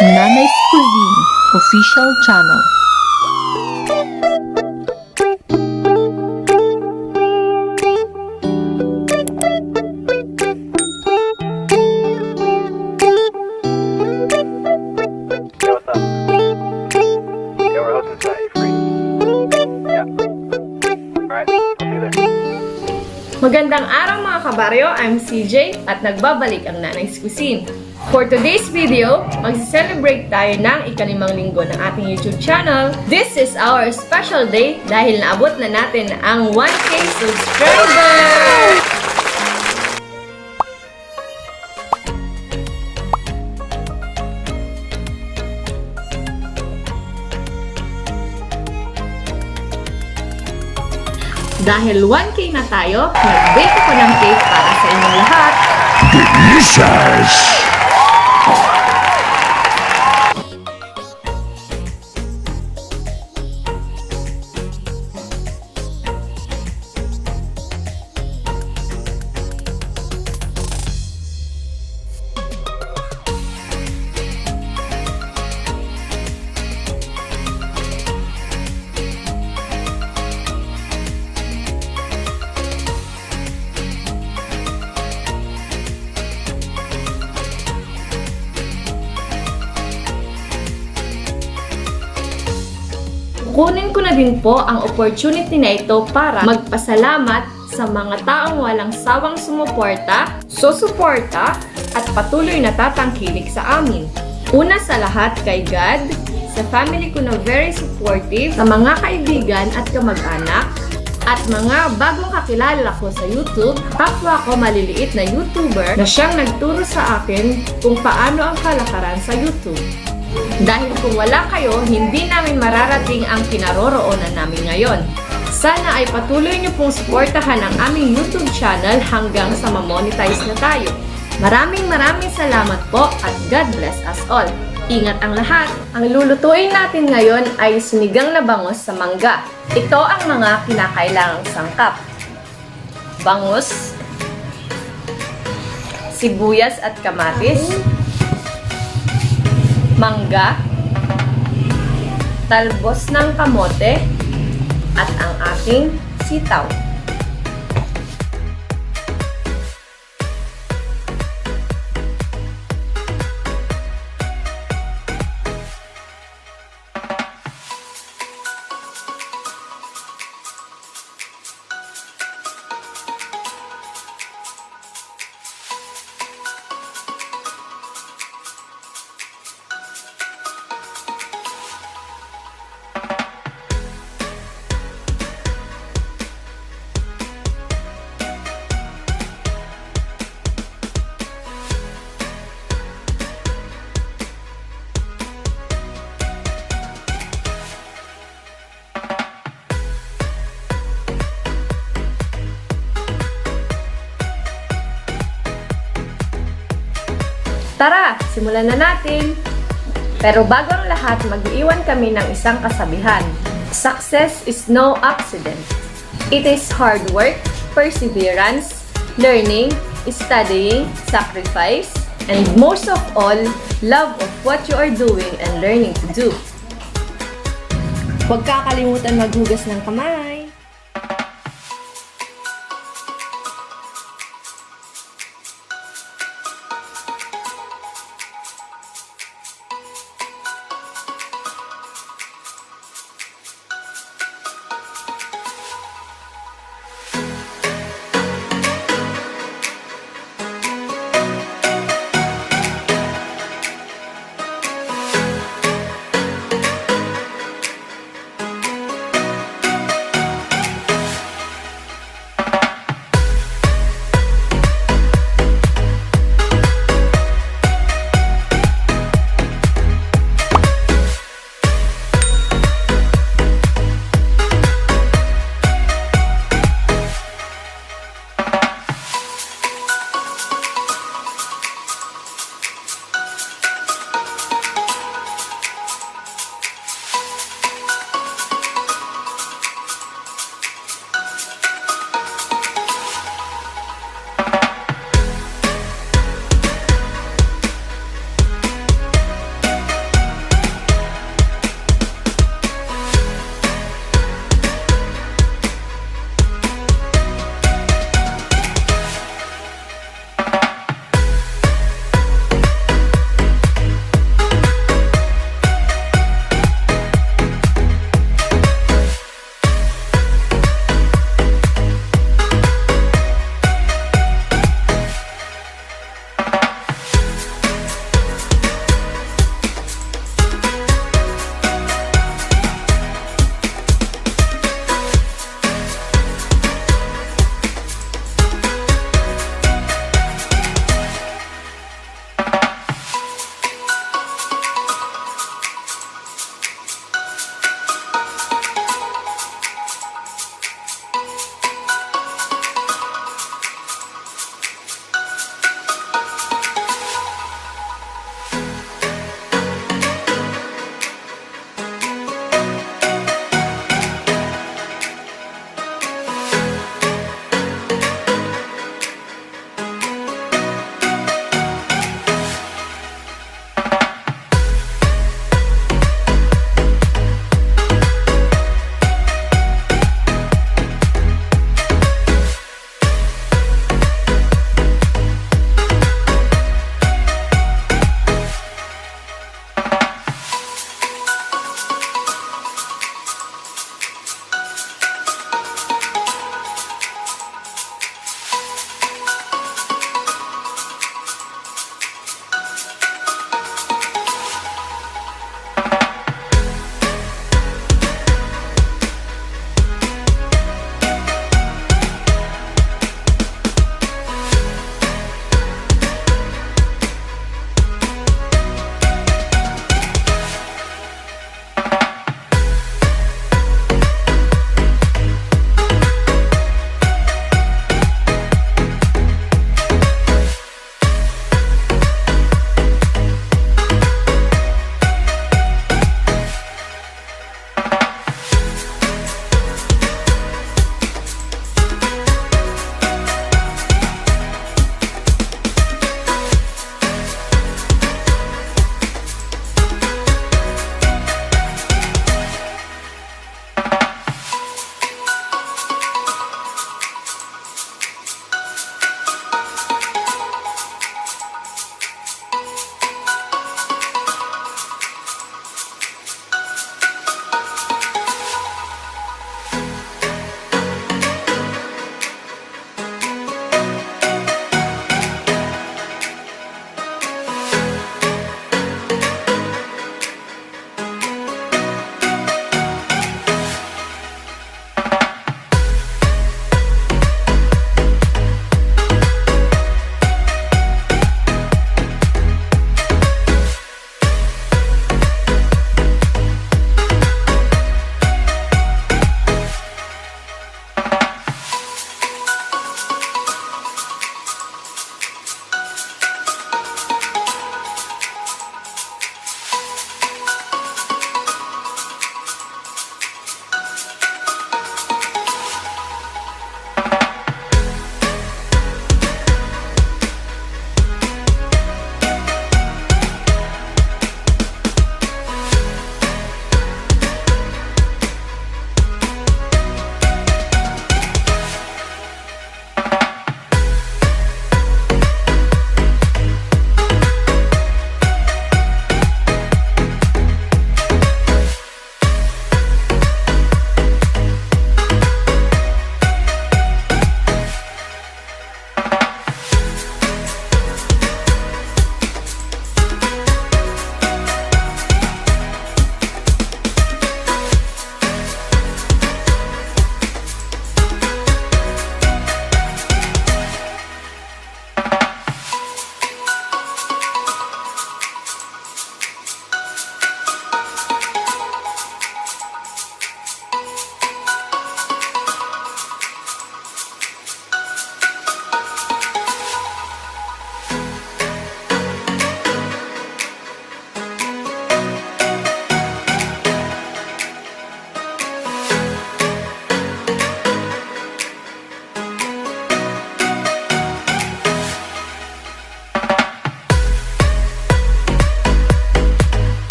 NANAY'S Cuisine Official Channel. Yo, what's up? Yeah, we're hosting tonight. You free? Yeah. Alright, I'll see you there. Magandang araw mga kabaryo, I'm CJ at nagbabalik ang NANAY'S Cuisine. For today's video, magsi-celebrate tayo ng ika-5 linggo ng ating YouTube channel. This is our special day dahil naabot na natin ang 1K subscribers! Dahil 1K na tayo, nag-bake ako ng cake para sa inyong lahat. Delicious! Kunin ko na din po ang opportunity na ito para magpasalamat sa mga taong walang sawang sumuporta, susuporta, at patuloy na tatangkilik sa amin. Una sa lahat kay God, sa family ko na very supportive, sa mga kaibigan at kamag-anak, at mga bagong kakilala ko sa YouTube, kapwa ko maliliit na YouTuber na siyang nagturo sa akin kung paano ang kalakaran sa YouTube. Dahil kung wala kayo, hindi namin mararating ang kinaroroonan namin ngayon. Sana ay patuloy niyo pong suportahan ang aming YouTube channel hanggang sa ma-monetize na tayo. Maraming salamat po at God bless us all. Ingat ang lahat! Ang lulutuin natin ngayon ay sinigang na bangus sa mangga. Ito ang mga kinakailangang sangkap. Bangus, sibuyas at kamatis, mangga, talbos ng kamote, at ang ating sitaw. Tara, simulan na natin! Pero bago ang lahat, mag-iwan kami ng isang kasabihan. Success is no accident. It is hard work, perseverance, learning, studying, sacrifice, and most of all, love of what you are doing and learning to do. Huwag kakalimutan maghugas ng kamay.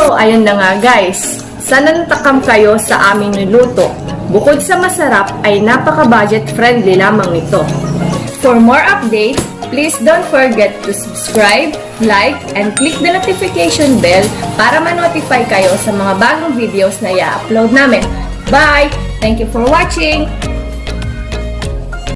So, ayun na nga guys. Sana natakam kayo sa aming niluto. Bukod sa masarap, ay napaka-budget friendly lamang nito. For more updates, please don't forget to subscribe, like, and click the notification bell para ma-notify kayo sa mga bagong videos na i-upload namin. Bye! Thank you for watching!